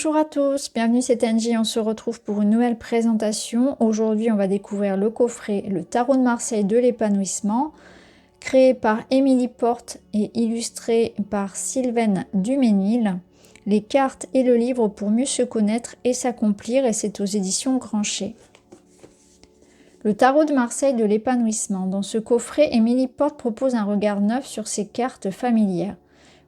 Bonjour à tous, bienvenue c'est Angie, on se retrouve pour une nouvelle présentation. Aujourd'hui on va découvrir le coffret Le Tarot de Marseille de l'épanouissement, créé par Émilie Porte et illustré par Sylvaine Duménil. Les cartes et le livre pour mieux se connaître et s'accomplir, et c'est aux éditions Grancher. Le Tarot de Marseille de l'épanouissement. Dans ce coffret, Émilie Porte propose un regard neuf sur ses cartes familières.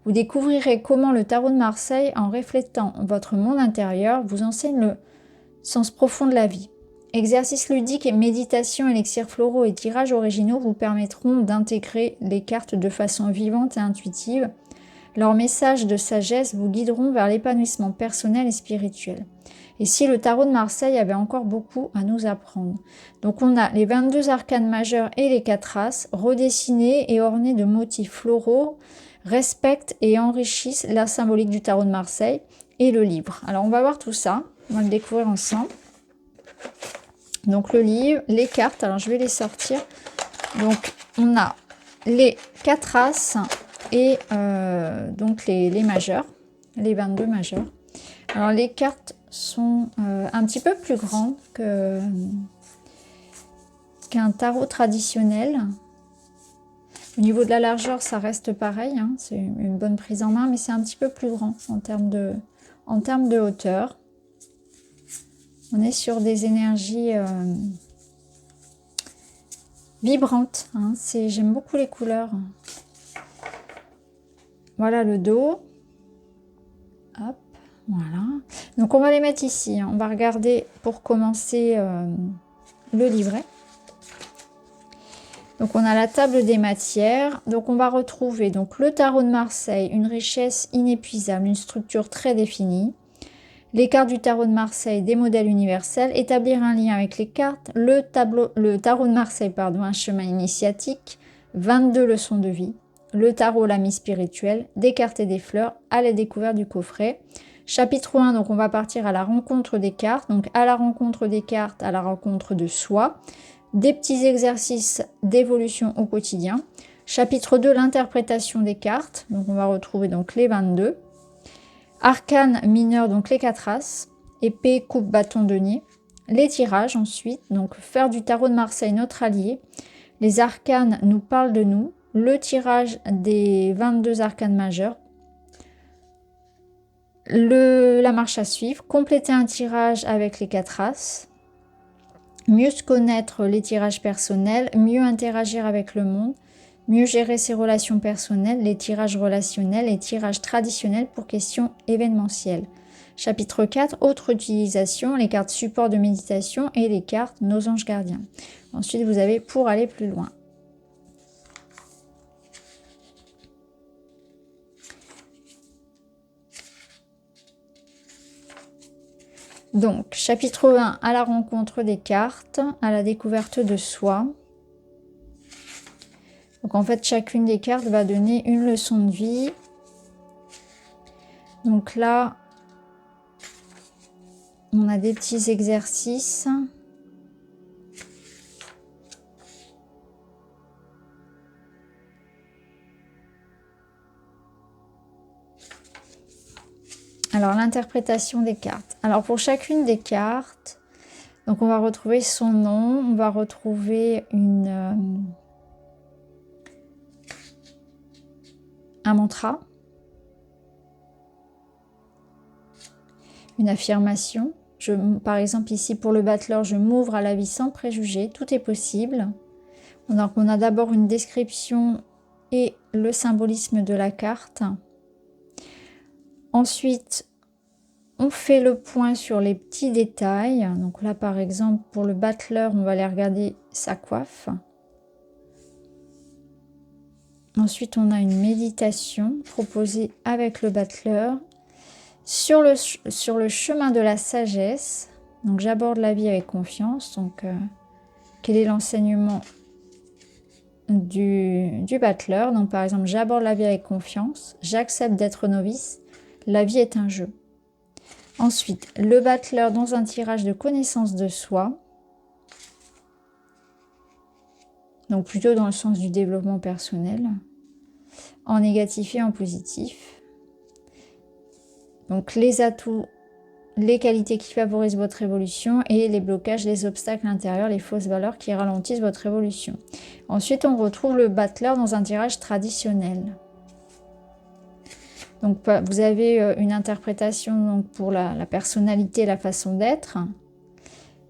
Vous découvrirez comment le Tarot de Marseille, en reflétant votre monde intérieur, vous enseigne le sens profond de la vie. Exercices ludiques et méditation, élixirs floraux et tirages originaux vous permettront d'intégrer les cartes de façon vivante et intuitive. Leurs messages de sagesse vous guideront vers l'épanouissement personnel et spirituel. Et si le Tarot de Marseille avait encore beaucoup à nous apprendre. Donc on a les 22 arcanes majeures et les 4 races, redessinés et ornés de motifs floraux, respectent et enrichissent la symbolique du Tarot de Marseille et le livre. Alors on va voir tout ça, on va le découvrir ensemble. Donc le livre, les cartes, alors je vais les sortir. Donc on a les 4 races et donc les majeurs, les 22 majeurs. Alors les cartes sont un petit peu plus grandes qu'un tarot traditionnel. Au niveau de la largeur, ça reste pareil, hein, c'est une bonne prise en main, mais c'est un petit peu plus grand en termes de hauteur. On est sur des énergies vibrantes, hein, j'aime beaucoup les couleurs. Voilà le dos. Hop, voilà. Donc on va les mettre ici, hein. On va regarder pour commencer le livret. Donc on a la table des matières, donc on va retrouver donc le Tarot de Marseille, une richesse inépuisable, une structure très définie. Les cartes du Tarot de Marseille, des modèles universels, établir un lien avec les cartes, le Tarot de Marseille, un chemin initiatique, 22 leçons de vie, le Tarot, l'ami spirituel, des cartes et des fleurs, à la découverte du coffret. Chapitre 1, donc on va partir à la rencontre des cartes, donc à la rencontre des cartes, à la rencontre de soi. Des petits exercices d'évolution au quotidien. Chapitre 2, l'interprétation des cartes. Donc on va retrouver donc les 22. Arcanes mineurs, donc les 4 races. Épée, coupe, bâton, denier. Les tirages ensuite. Donc faire du Tarot de Marseille notre allié. Les arcanes nous parlent de nous. Le tirage des 22 arcanes majeurs. La marche à suivre. Compléter un tirage avec les 4 races. Mieux se connaître, les tirages personnels, mieux interagir avec le monde, mieux gérer ses relations personnelles, les tirages relationnels et tirages traditionnels pour questions événementielles. Chapitre 4, autre utilisation, les cartes support de méditation et les cartes nos anges gardiens. Ensuite, vous avez pour aller plus loin. Donc, chapitre 1, à la rencontre des cartes, à la découverte de soi. Donc, en fait, chacune des cartes va donner une leçon de vie. Donc là, on a des petits exercices. Alors, l'interprétation des cartes. Alors, pour chacune des cartes, donc on va retrouver son nom, on va retrouver un mantra, une affirmation. Par exemple, ici, pour le battleur, je m'ouvre à la vie sans préjugés, tout est possible. Donc, on a d'abord une description et le symbolisme de la carte. Ensuite, on fait le point sur les petits détails. Donc là, par exemple, pour le battleur, on va aller regarder sa coiffe. Ensuite, on a une méditation proposée avec le battleur. Sur le chemin de la sagesse, donc j'aborde la vie avec confiance. Donc, quel est l'enseignement du battleur? Donc, par exemple, j'aborde la vie avec confiance. J'accepte d'être novice. La vie est un jeu. Ensuite, le battleur dans un tirage de connaissance de soi. Donc plutôt dans le sens du développement personnel. En négatif et en positif. Donc les atouts les qualités qui favorisent votre évolution et les blocages, les obstacles intérieurs, les fausses valeurs qui ralentissent votre évolution. Ensuite, on retrouve le battleur dans un tirage traditionnel. Donc, vous avez une interprétation donc, pour la personnalité et la façon d'être.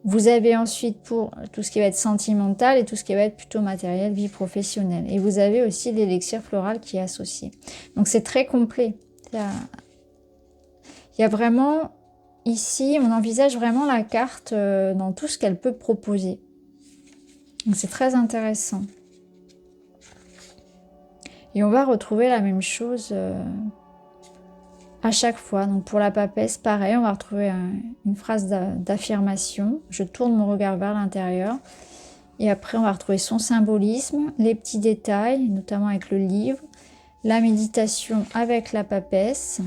Vous avez ensuite pour tout ce qui va être sentimental et tout ce qui va être plutôt matériel, vie professionnelle. Et vous avez aussi l'élixir floral qui est associé. Donc, c'est très complet. Il y a vraiment... Ici, on envisage vraiment la carte dans tout ce qu'elle peut proposer. Donc, c'est très intéressant. Et on va retrouver la même chose à chaque fois. Donc, pour la papesse, pareil, on va retrouver une phrase d'affirmation. Je tourne mon regard vers l'intérieur. Et après, on va retrouver son symbolisme, les petits détails, notamment avec le livre, la méditation avec la papesse.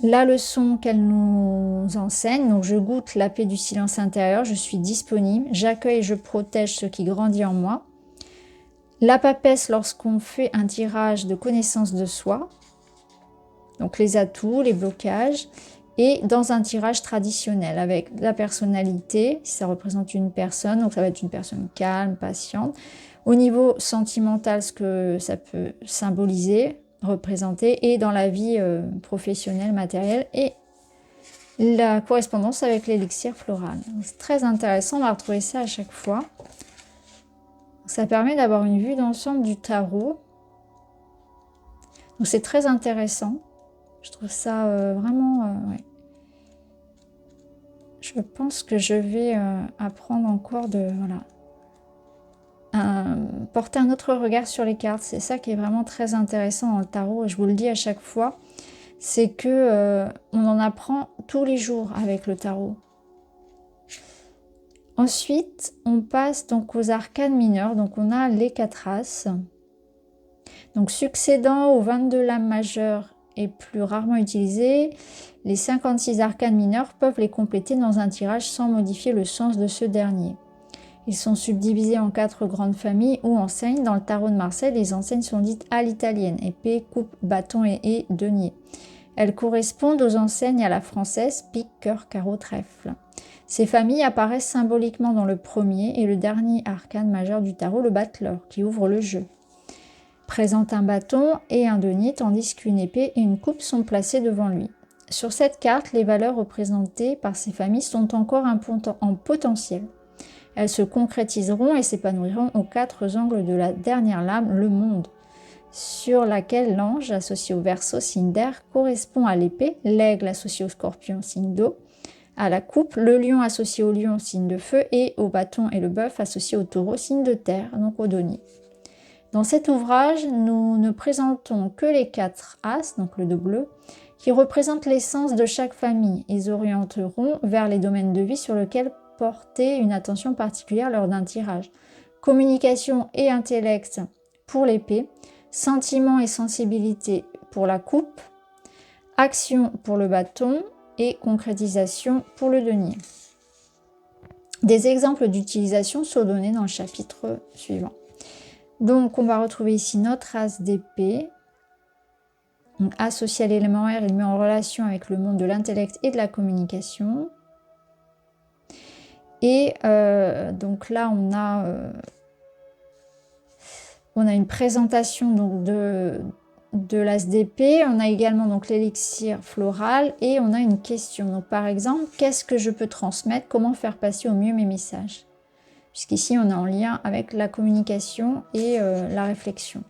La leçon qu'elle nous enseigne, donc je goûte la paix du silence intérieur, je suis disponible, j'accueille et je protège ce qui grandit en moi. La papesse lorsqu'on fait un tirage de connaissance de soi, donc les atouts, les blocages, et dans un tirage traditionnel avec la personnalité, si ça représente une personne, donc ça va être une personne calme, patiente. Au niveau sentimental, ce que ça peut symboliser, représenter, et dans la vie professionnelle, matérielle, et la correspondance avec l'élixir floral. C'est très intéressant, on va retrouver ça à chaque fois. Ça permet d'avoir une vue d'ensemble du tarot. Donc c'est très intéressant. Je trouve ça vraiment... ouais. Je pense que je vais apprendre encore de... Voilà. Porter un autre regard sur les cartes, c'est ça qui est vraiment très intéressant dans le tarot, et je vous le dis à chaque fois, c'est que on en apprend tous les jours avec le tarot. Ensuite, on passe donc aux arcanes mineurs, donc on a les 4 as. Donc succédant aux 22 lames majeures et plus rarement utilisées, les 56 arcanes mineurs peuvent les compléter dans un tirage sans modifier le sens de ce dernier. Ils sont subdivisés en 4 grandes familles ou enseignes. Dans le tarot de Marseille, les enseignes sont dites à l'italienne, épée, coupe, bâton et denier. Elles correspondent aux enseignes à la française, pique, cœur, carreau, trèfle. Ces familles apparaissent symboliquement dans le premier et le dernier arcane majeur du tarot, le battleur, qui ouvre le jeu. Présente un bâton et un denier, tandis qu'une épée et une coupe sont placées devant lui. Sur cette carte, les valeurs représentées par ces familles sont encore en potentiel. Elles se concrétiseront et s'épanouiront aux 4 angles de la dernière lame, le monde, sur laquelle l'ange, associé au Verseau, signe d'air, correspond à l'épée, l'aigle associé au Scorpion, signe d'eau, à la coupe, le lion associé au lion, signe de feu, et au bâton et le bœuf associé au taureau, signe de terre, donc au denier. Dans cet ouvrage, nous ne présentons que les 4 as, donc le dos bleu, qui représentent l'essence de chaque famille. Ils orienteront vers les domaines de vie sur lesquels porter une attention particulière lors d'un tirage. Communication et intellect pour l'épée, sentiment et sensibilité pour la coupe, action pour le bâton et concrétisation pour le denier. Des exemples d'utilisation sont donnés dans le chapitre suivant. Donc on va retrouver ici notre as d'épée. Associé à l'élément R, il met en relation avec le monde de l'intellect et de la communication. Et donc là, on a une présentation donc, de l'as d'épée. On a également donc l'élixir floral et on a une question. Donc par exemple, qu'est-ce que je peux transmettre? Comment faire passer au mieux mes messages? Puisqu'ici, on est en lien avec la communication et la réflexion.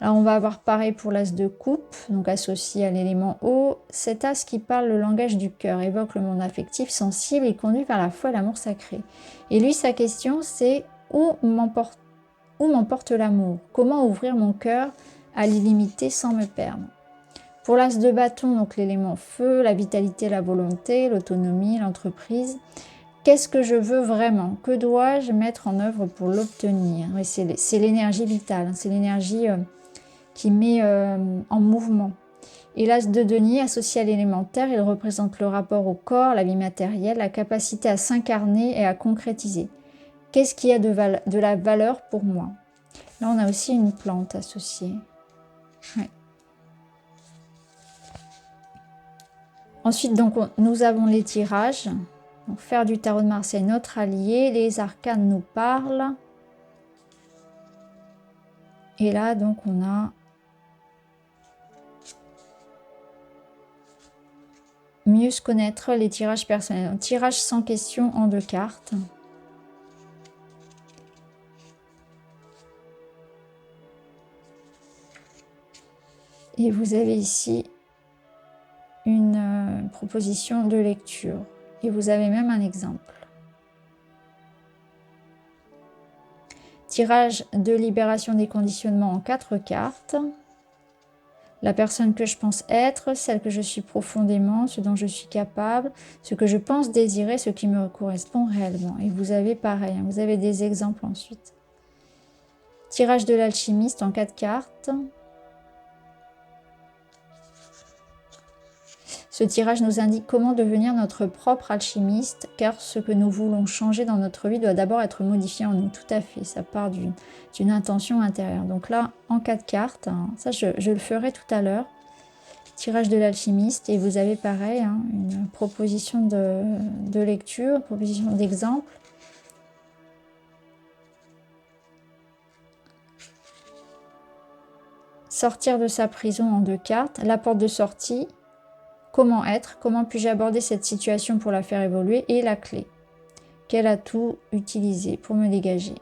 Alors on va avoir pareil pour l'as de coupe, donc associé à l'élément eau. Cet as qui parle le langage du cœur, évoque le monde affectif, sensible et conduit vers la foi et l'amour sacré. Et lui, sa question, c'est où m'emporte l'amour? Comment ouvrir mon cœur à l'illimité sans me perdre? Pour l'as de bâton, donc l'élément feu, la vitalité, la volonté, l'autonomie, l'entreprise. Qu'est-ce que je veux vraiment? Que dois-je mettre en œuvre pour l'obtenir? Oui, c'est l'énergie vitale, c'est l'énergie qui met en mouvement. Et l'as de denier, associé à l'élémentaire, il représente le rapport au corps, la vie matérielle, la capacité à s'incarner et à concrétiser. Qu'est-ce qui a de la valeur pour moi? Là, on a aussi une plante associée. Ouais. Ensuite, donc, nous avons les tirages. Donc, faire du tarot de Marseille, notre allié. Les arcanes nous parlent. Et là, donc, on a mieux se connaître, les tirages personnels. Donc, tirage sans question en 2 cartes. Et vous avez ici une proposition de lecture. Et vous avez même un exemple. Tirage de libération des conditionnements en 4 cartes. La personne que je pense être, celle que je suis profondément, ce dont je suis capable, ce que je pense désirer, ce qui me correspond réellement. Et vous avez pareil, hein, vous avez des exemples ensuite. Tirage de l'alchimiste en 4 cartes. Ce tirage nous indique comment devenir notre propre alchimiste, car ce que nous voulons changer dans notre vie doit d'abord être modifié en nous. Tout à fait, ça part d'une intention intérieure. Donc là, en 4 cartes, hein, ça je le ferai tout à l'heure. Tirage de l'alchimiste, et vous avez pareil, hein, une proposition de lecture, proposition d'exemple. Sortir de sa prison en 2 cartes, la porte de sortie. Comment être, comment puis-je aborder cette situation pour la faire évoluer, et la clé. Quel atout utiliser pour me dégager.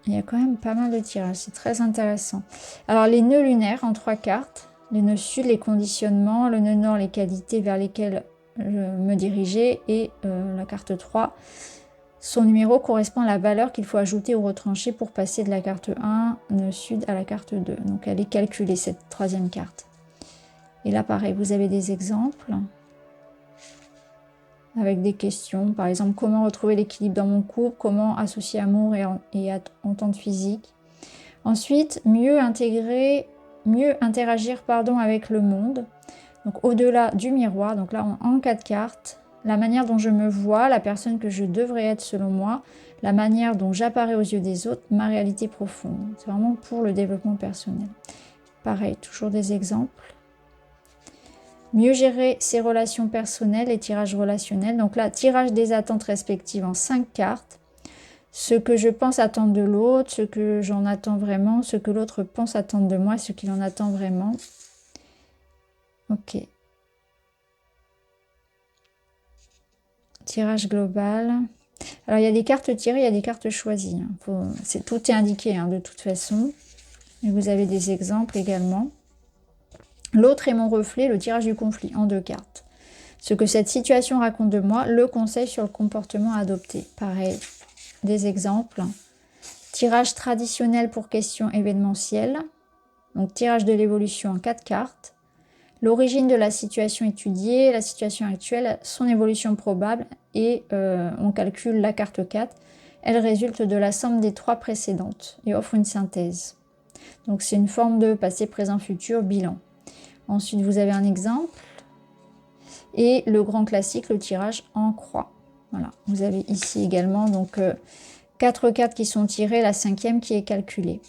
Il y a quand même pas mal de tirages, c'est très intéressant. Alors les nœuds lunaires en 3 cartes, les nœuds sud, les conditionnements, le nœud nord, les qualités vers lesquelles me diriger, et la carte 3. Son numéro correspond à la valeur qu'il faut ajouter ou retrancher pour passer de la carte 1, nœud sud, à la carte 2. Donc elle est calculée, cette 3e carte. Et là, pareil, vous avez des exemples avec des questions. Par exemple, comment retrouver l'équilibre dans mon couple, comment associer amour et entente physique. Ensuite, mieux interagir avec le monde. Donc, au-delà du miroir, donc là, en 4 cartes, la manière dont je me vois, la personne que je devrais être selon moi, la manière dont j'apparais aux yeux des autres, ma réalité profonde. C'est vraiment pour le développement personnel. Pareil, toujours des exemples. Mieux gérer ses relations personnelles et tirages relationnels. Donc là, tirage des attentes respectives en 5 cartes. Ce que je pense attendre de l'autre, ce que j'en attends vraiment, ce que l'autre pense attendre de moi, ce qu'il en attend vraiment. Ok. Tirage global. Alors, il y a des cartes tirées, il y a des cartes choisies. Tout est indiqué, hein, de toute façon. Et vous avez des exemples également. L'autre est mon reflet, le tirage du conflit, en 2 cartes. Ce que cette situation raconte de moi, le conseil sur le comportement à adopter. Pareil, des exemples. Tirage traditionnel pour questions événementielles. Donc tirage de l'évolution en 4 cartes. L'origine de la situation étudiée, la situation actuelle, son évolution probable. Et on calcule la carte 4. Elle résulte de la somme des 3 précédentes et offre une synthèse. Donc c'est une forme de passé, présent, futur, bilan. Ensuite, vous avez un exemple. Et le grand classique, le tirage en croix. Voilà, vous avez ici également donc 4 cartes qui sont tirées, la 5e qui est calculée.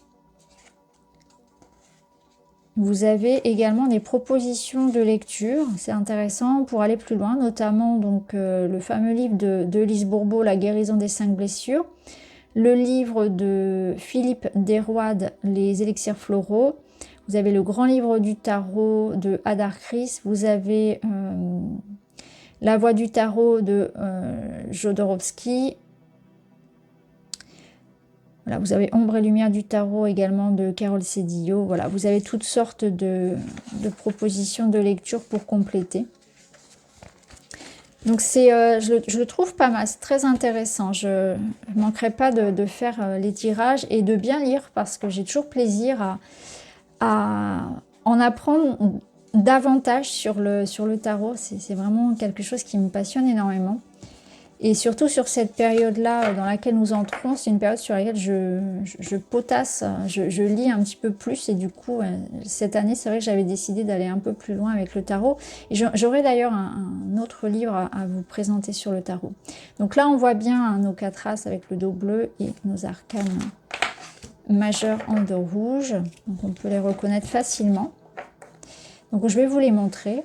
Vous avez également des propositions de lecture, c'est intéressant pour aller plus loin, notamment donc le fameux livre de Lise Bourbeau, La guérison des 5 blessures, le livre de Philippe Desroides, Les élixirs floraux. Vous avez le grand livre du tarot de Hadar Chris. Vous avez La voix du tarot de Jodorowsky. Voilà, vous avez Ombre et lumière du tarot également de Carole Cédillo. Voilà, vous avez toutes sortes de propositions de lecture pour compléter. Donc je le trouve pas mal, c'est très intéressant. Je ne manquerai pas de faire les tirages et de bien lire parce que j'ai toujours plaisir à en apprendre davantage sur le tarot. C'est vraiment quelque chose qui me passionne énormément. Et surtout sur cette période-là dans laquelle nous entrons, c'est une période sur laquelle je potasse, je lis un petit peu plus. Et du coup, cette année, c'est vrai que j'avais décidé d'aller un peu plus loin avec le tarot. Et j'aurai d'ailleurs un autre livre à vous présenter sur le tarot. Donc là, on voit bien nos 4 as avec le dos bleu et nos arcanes majeurs en dos rouge. Donc on peut les reconnaître facilement. Donc je vais vous les montrer.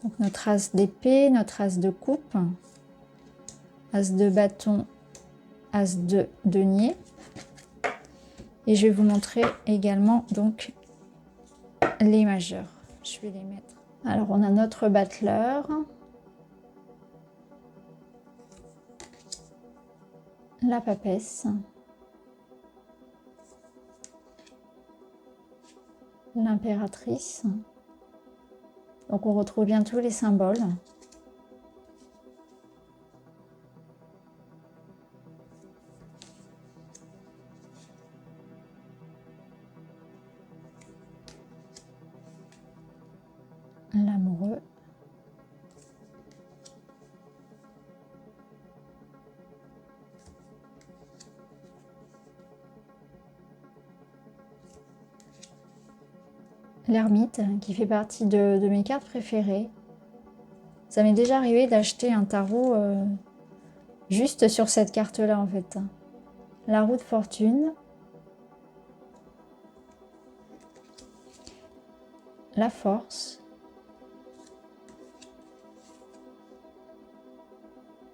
Donc notre as d'épée, notre as de coupe, as de bâton, as de denier. Et je vais vous montrer également donc les majeurs. Je vais les mettre. Alors on a notre battleur, la papesse, l'impératrice. Donc on retrouve bien tous les symboles. L'amoureux. L'ermite, qui fait partie de mes cartes préférées. Ça m'est déjà arrivé d'acheter un tarot juste sur cette carte-là en fait. La roue de fortune. La force.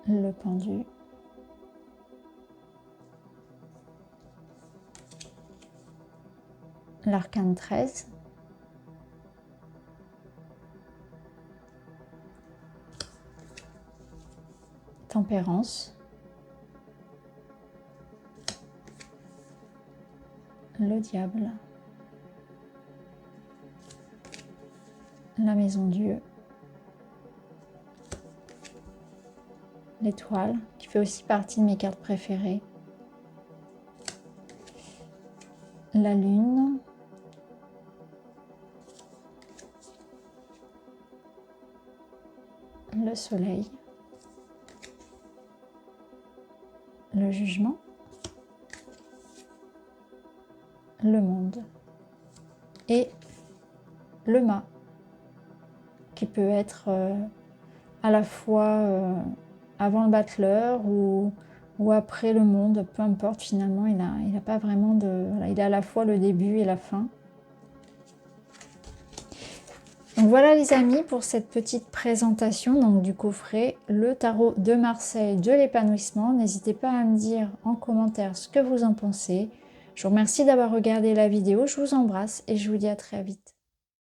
Le pendu. L'arcane 13. Tempérance. Le diable. La maison Dieu. L'étoile, qui fait aussi partie de mes cartes préférées. La lune. Le soleil. Le jugement. Le monde. Et le mât, qui peut être à la fois avant le battleur ou après le monde, peu importe, finalement, il a pas vraiment de... Voilà, il a à la fois le début et la fin. Donc voilà les amis pour cette petite présentation donc, du coffret, le tarot de Marseille de l'épanouissement. N'hésitez pas à me dire en commentaire ce que vous en pensez. Je vous remercie d'avoir regardé la vidéo, je vous embrasse et je vous dis à très vite.